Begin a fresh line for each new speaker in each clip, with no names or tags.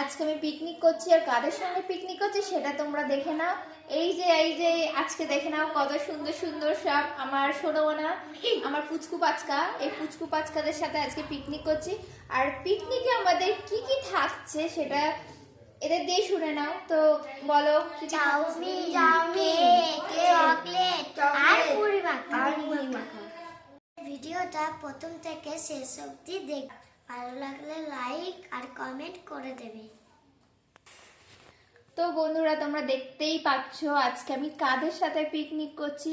আজকে আমি পিকনিক করছি আর কাদের সঙ্গে পিকনিক করছি সেটা তোমরা দেখে নাও। এই যে আজকে দেখে নাও কত সুন্দর সুন্দর সব আমার সোনামোনা, আমার পুচকু পাচকা, এই পুচকু পাচকাদের সাথে আজকে পিকনিক করছি। আর পিকনিকে আমাদের কি কি থাকছে সেটা এদের দিয়ে শুনে নাও। তো বলো,
চাউমিন, চকলেট আর মুড়ি মাখা। ভিডিওটা প্রথম থেকে শেষ অবধি দেখ, ভালো লাগলে লাইক আর কমেন্ট করে দেবে।
তো বন্ধুরা, তোমরা দেখতেই পাচ্ছ আজকে আমি কাদের সাথে পিকনিক করছি।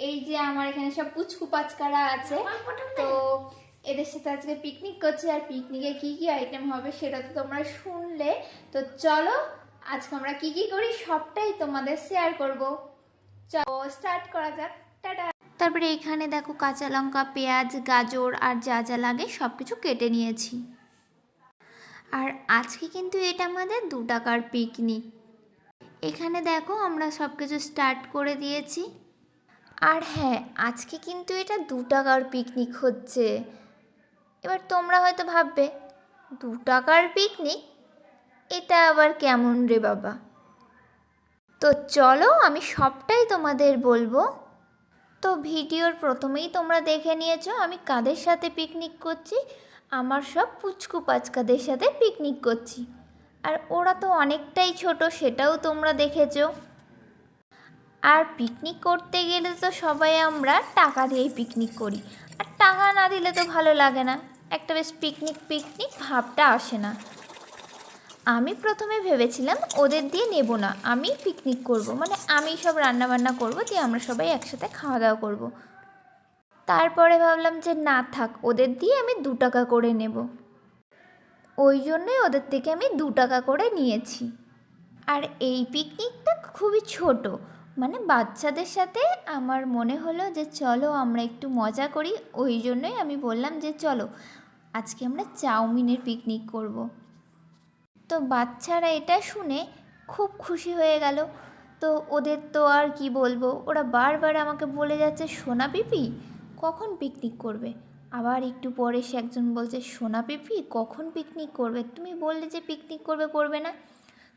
এই যে আমার এখানে সব পুচকু পাচকারা আছে, তো এদের সাথে আজকে পিকনিক করছি। আর পিকনিকে কি কি আইটেম হবে সেটা তো তোমরা শুনলে। তো চলো আজকে আমরা কি কি করি সবটাই তোমাদের শেয়ার করব। চলো স্টার্ট করা যাক। টাটা। তারপরে এখানে দেখো কাঁচা লঙ্কা, পেঁয়াজ, গাজর আর যা যা লাগে সব কিছু কেটে নিয়েছি। আর আজকে কিন্তু এটা আমাদের 2 টাকার পিকনিক। এখানে দেখো আমরা সব কিছু স্টার্ট করে দিয়েছি। আর হ্যাঁ, আজকে কিন্তু এটা 2 টাকার পিকনিক হচ্ছে। এবার তোমরা হয়তো ভাববে 2 টাকার পিকনিক, এটা আবার কেমন রে বাবা। তো চলো আমি সবটাই তোমাদের বলবো। তো ভিডিওর প্রথমেই তোমরা দেখে নিয়েছো আমি কাদের সাথে পিকনিক করছি। আমার সব পুচকু পাচকাদের সাথে পিকনিক করছি। আর ওরা তো অনেকটাই ছোট, সেটাও তোমরা দেখেছো। আর পিকনিক করতে গেলে তো সবাই আমরা টাকা দিয়েই পিকনিক করি, আর টাকা না দিলে তো ভালো লাগে না, একটা বেশ পিকনিক পিকনিক ভাবটা আসে না। আমি প্রথমে ভেবেছিলাম ওদের দিয়ে নেব না, আমি পিকনিক করব, মানে আমি সব রান্নাবান্না করব, দিয়ে আমরা সবাই একসাথে খাওয়া দাওয়া করব। তারপরে ভাবলাম যে না থাক, ওদের দিয়ে আমি 2 টাকা করে নেব। ওই জন্যই ওদের থেকে আমি 2 টাকা করে নিয়েছি। আর এই পিকনিকটা খুবই ছোট, মানে বাচ্চাদের সাথে আমার মনে হলো যে চলো আমরা একটু মজা করি। ওই জন্যই আমি বললাম যে চলো আজকে আমরা চাউমিনের পিকনিক করব। তো বাচ্চারা এটা শুনে খুব খুশি হয়ে গেল। তো ওদের তো আর কি বলবো, ওরা বারবার আমাকে বলে যাচ্ছে সোনা পিপি কখন পিকনিক করবে। আবার একটু পরে সে একজন বলছে সোনা পিপি কখন পিকনিক করবে, তুমি বললে যে পিকনিক করবে, করবে না।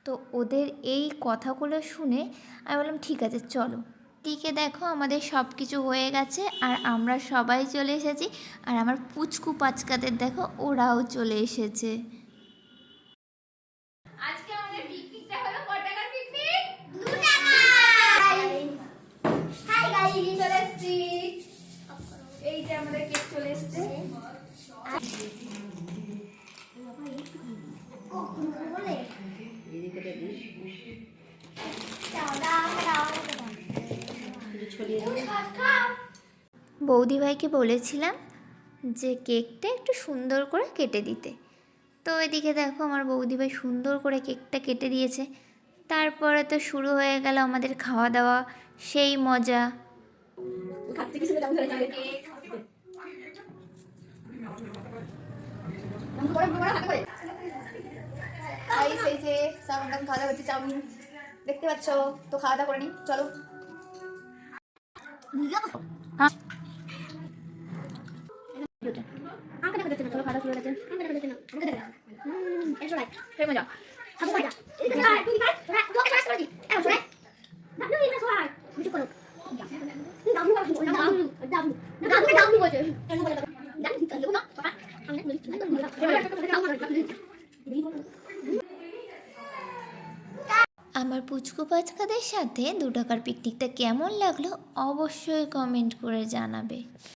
তো ওদের এই কথাগুলো শুনে আমি বললাম ঠিক আছে চলো। দিকে দেখো আমাদের সব কিছু হয়ে গেছে আর আমরা সবাই চলে এসেছি। আর আমার পুচকু পাচকাদের দেখো ওরাও চলে এসেছে। আজকে আমাদের পিকনিকটা হলো কত টাকার পিকনিক?
2 টাকা। হাই গাইস,
চলে এসেছি। এই যে আমাদের কেক চলে এসেছে।
কখন বলে
বৌদি ভাইকে বলেছিলাম যে কেকটা একটু সুন্দর করে কেটে দিতে। তো এদিকে দেখো আমার বৌদি ভাই সুন্দর করে কেকটা কেটে দিয়েছে। তারপরে তো শুরু হয়ে গেল আমাদের খাওয়া দাওয়া, সেই মজা। এই যে চাউমিন খাওয়া দাওয়া হচ্ছে, চাউমিন দেখতে পাচ্ছ। তো খাওয়া দাওয়া করে নি, চলো। আমার পুচকু পাচকাদের সাথে 2 টাকার পিকনিকটা কেমন লাগলো অবশ্যই কমেন্ট করে জানাবে।